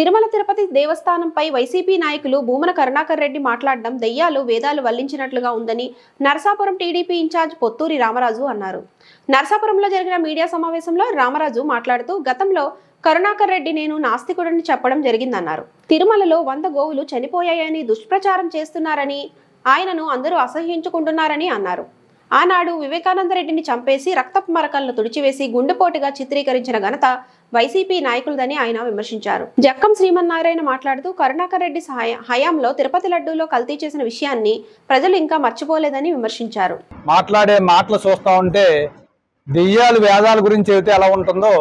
Tirumala Tirupati దేవస్థానంపై YCP నాయకులు భూమన కరుణాకర్ రెడ్డి మాట్లాడడం దెయ్యాలు వేదాలు వల్లించినట్లుగా ఉందని నరసాపురం టీడీపీ ఇన్ఛార్జ్ పొత్తూరి రామరాజు అన్నారు. నరసాపురంలో జరిగిన మీడియా సమావేశంలో రామరాజు మాట్లాడుతూ గతంలో కరుణాకర్ రెడ్డి నేను నాస్తికుడని చెప్పడం జరిగిందన్నారు. తిరుమలలో 100 గోవులు చనిపోయాయని దుష్ప్రచారం చేస్తున్నారని, ఆయనను అందరూ అసహ్యించుకుంటున్నారని అన్నారు. ఆనాడు వివేకానంద రెడ్డిని చంపేసి రక్తపు మరకలను తుడిచివేసి గుండెపోటుగా చిత్రీకరించిన ఘనత వైసీపీ నాయకులదని ఆయన విమర్శించారు. జక్కం శ్రీమన్నారాయణ మాట్లాడుతూ కరుణాకర్ రెడ్డి హయాంలో తిరుపతి లడ్డూలో కల్తీ చేసిన విషయాన్ని ప్రజలు ఇంకా మర్చిపోలేదని విమర్శించారు. మాట్లాడే మాటలు చూస్తూ ఉంటే దెయ్యాలు వేదాల గురించి చెబితే ఎలా ఉంటుందో,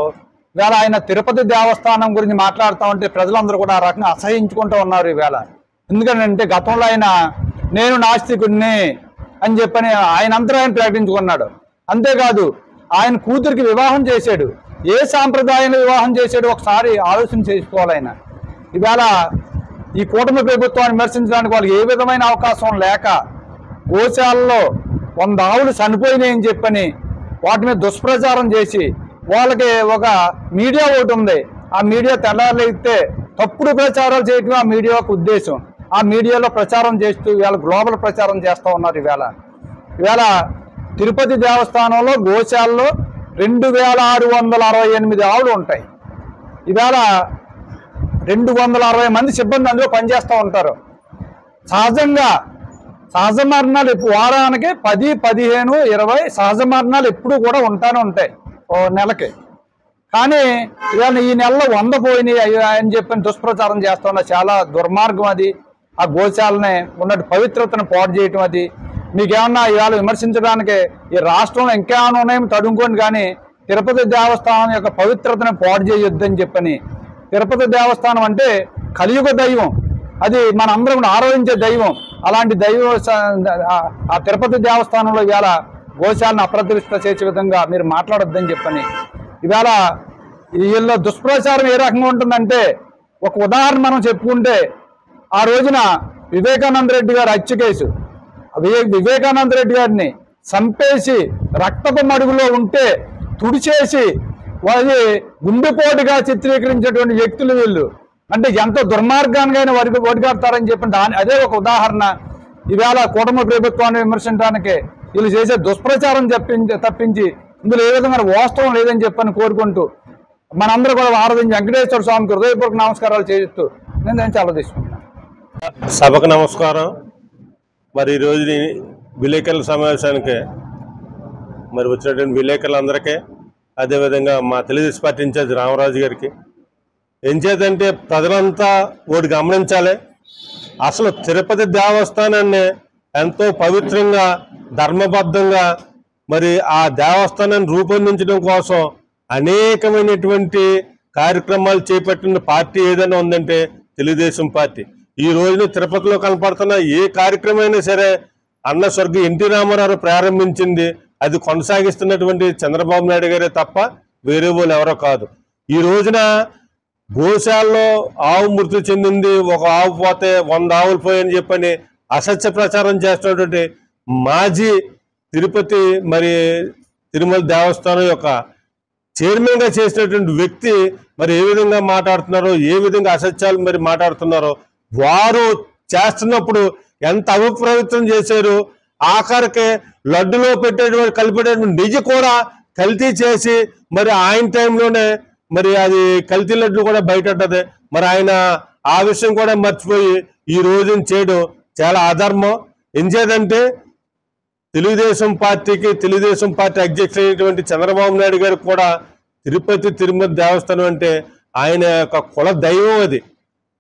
ఇవాళ ఆయన తిరుపతి దేవస్థానం గురించి మాట్లాడుతూ ఉంటే ప్రజలందరూ కూడా ఆ రకంగా అసహించుకుంటూ ఉన్నారు ఈవేళ. ఎందుకంటే గతంలో ఆయన నేను నాస్తికుడిని అని చెప్పని ఆయన అంతరాయం ప్రకటించుకున్నాడు. అంతేకాదు ఆయన కూతురికి వివాహం చేశాడు. ఏ సాంప్రదాయాన్ని వివాహం చేశాడు ఒకసారి ఆలోచన చేసుకోవాలి. ఆయన ఇవాళ ఈ కూటమి ప్రభుత్వాన్ని విమర్శించడానికి వాళ్ళకి ఏ విధమైన అవకాశం లేక గోశాలలో 100 ఆవులు చనిపోయినాయని చెప్పని వాటి మీద దుష్ప్రచారం చేసి వాళ్ళకి ఒక మీడియా ఒకటి ఉంది. ఆ మీడియా తెల్లారులైతే తప్పుడు ప్రచారాలు చేయటం ఆ మీడియా యొక్క ఉద్దేశం. ఆ మీడియాలో ప్రచారం చేస్తూ ఇవాళ గ్లోబల్ ప్రచారం చేస్తూ ఉన్నారు. ఇవాళ తిరుపతి దేవస్థానంలో గోశాలలో 2668 ఆవులు ఉంటాయి. ఇవాళ 260 మంది సిబ్బంది అందులో పనిచేస్తూ ఉంటారు. సహజ మరణాలు వారానికి 10, 15, 20 సహజ మరణాలు ఎప్పుడు కూడా ఉంటానే ఉంటాయి ఓ నెలకి. కానీ ఇవాళ ఈ నెలలో 100 పోయినాయి అని చెప్పని దుష్ప్రచారం చేస్తున్న చాలా దుర్మార్గం అది. ఆ గోశాలని ఉన్నట్టు పవిత్రతను పాడు చేయటం అది. మీకేమన్నా ఇవాళ విమర్శించడానికి ఈ రాష్ట్రంలో ఇంకేమైనా ఉన్నాయేమో తడుముకోండి, కానీ తిరుపతి దేవస్థానం యొక్క పవిత్రతను పాడు చేయొద్దని చెప్పని. తిరుపతి దేవస్థానం అంటే కలియుగ దైవం, అది మనందరం ఆరాధించే దైవం. అలాంటి దైవం ఆ తిరుపతి దేవస్థానంలో ఇవాళ గోశాలను అప్రతిష్ఠ చేసే విధంగా మీరు మాట్లాడొద్దని చెప్పని. ఇవాళ వీళ్ళ దుష్ప్రచారం ఏ రకంగా ఉంటుందంటే, ఒక ఉదాహరణ మనం చెప్పుకుంటే, ఆ రోజున వివేకానంద రెడ్డి గారి హత్య కేసు, వివేకానంద రెడ్డి గారిని చంపేసి రక్తపు మడుగులో ఉంటే తుడిచేసి వారి గుండెపోటుగా చిత్రీకరించేటువంటి వ్యక్తులు వీళ్ళు. అంటే ఎంత దుర్మార్గానికైనా ఒడిగడతారని చెప్పి అదే ఒక ఉదాహరణ. ఈవేళ కూటమి ప్రభుత్వాన్ని విమర్శించడానికి వీళ్ళు చేసే దుష్ప్రచారం తప్పించి ఇందులో ఏ విధంగా వాస్తవం లేదని చెప్పని కోరుకుంటూ మనందరూ కూడా ఆరాధించి వెంకటేశ్వర స్వామికి హృదయపూర్వక నమస్కారాలు చేస్తూ నేను చాలా తీసుకుంటున్నాను. సభకు నమస్కారం. మరి ఈరోజు విలేకరుల సమావేశానికి మరి వచ్చినటువంటి విలేకరులందరికీ, అదేవిధంగా మా తెలుగుదేశం పార్టీ ఇన్ఛార్జ్ రామరాజు గారికి, ఏం చేద్దంటే ప్రజలంతా ఒకటి గమనించాలి. అసలు తిరుపతి దేవస్థానాన్ని ఎంతో పవిత్రంగా ధర్మబద్ధంగా మరి ఆ దేవస్థానాన్ని రూపొందించడం కోసం అనేకమైనటువంటి కార్యక్రమాలు చేపట్టిన పార్టీ ఏదైనా ఉందంటే తెలుగుదేశం పార్టీ. ఈ రోజున తిరుపతిలో కనపడుతున్న ఏ కార్యక్రమం అయినా సరే అన్న స్వర్గీయ ఎన్టీ రామారావు ప్రారంభించింది, అది కొనసాగిస్తున్నటువంటి చంద్రబాబు నాయుడు గారే తప్ప వేరే వాళ్ళు ఎవరో కాదు. ఈ రోజున గోశాలలో ఆవు మృతి చెందింది, ఒక ఆవు పోతే 100 ఆవులు పోయని చెప్పని అసత్య ప్రచారం చేస్తున్నటువంటి మాజీ తిరుపతి మరి తిరుమల దేవస్థానం యొక్క చైర్మన్గా చేసినటువంటి వ్యక్తి మరి ఏ విధంగా మాట్లాడుతున్నారో, ఏ విధంగా అసత్యాలు మరి మాట్లాడుతున్నారో, వారు చేస్తున్నప్పుడు ఎంత అపవిత్రం చేశారు. ఆఖరికి లడ్డులో కలిపేటటువంటి నెయ్యి కూడా కల్తీ చేసి మరి ఆయన టైంలోనే మరి అది కల్తీ లడ్డు కూడా బయటపడ్డది. మరి ఆయన ఆ విషయం కూడా మర్చిపోయి ఈ రోజున చేయడం చాలా అధర్మం. ఎంచేదంటే తెలుగుదేశం పార్టీ అధ్యక్షుడైనటువంటి చంద్రబాబు నాయుడు గారికి కూడా తిరుమల దేవస్థానం అంటే ఆయన యొక్క కుల దైవం. అది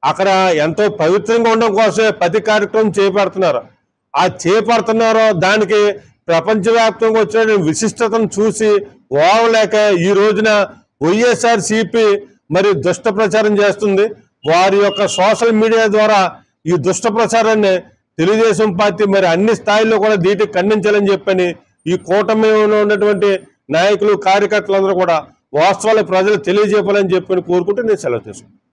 అక్కడ ఎంతో పవిత్రంగా ఉండడం కోసమే ప్రతి కార్యక్రమం చేపడుతున్నారో దానికి ప్రపంచవ్యాప్తంగా వచ్చిన విశిష్టతను చూసి ఓవలేక ఈ రోజున వైఎస్ఆర్సీపీ మరి దుష్ట ప్రచారం చేస్తుంది. వారి యొక్క సోషల్ మీడియా ద్వారా ఈ దుష్ట ప్రచారాన్ని తెలుగుదేశం పార్టీ మరి అన్ని స్థాయిల్లో కూడా ధీటుగా ఖండించాలని చెప్పని ఈ కూటమిలో ఉన్నటువంటి నాయకులు కార్యకర్తలందరూ కూడా వాస్తవాలు ప్రజలు తెలియజేయాలని చెప్పని కోరుకుంటూ నేను సెలవు తీసుకుంటాను.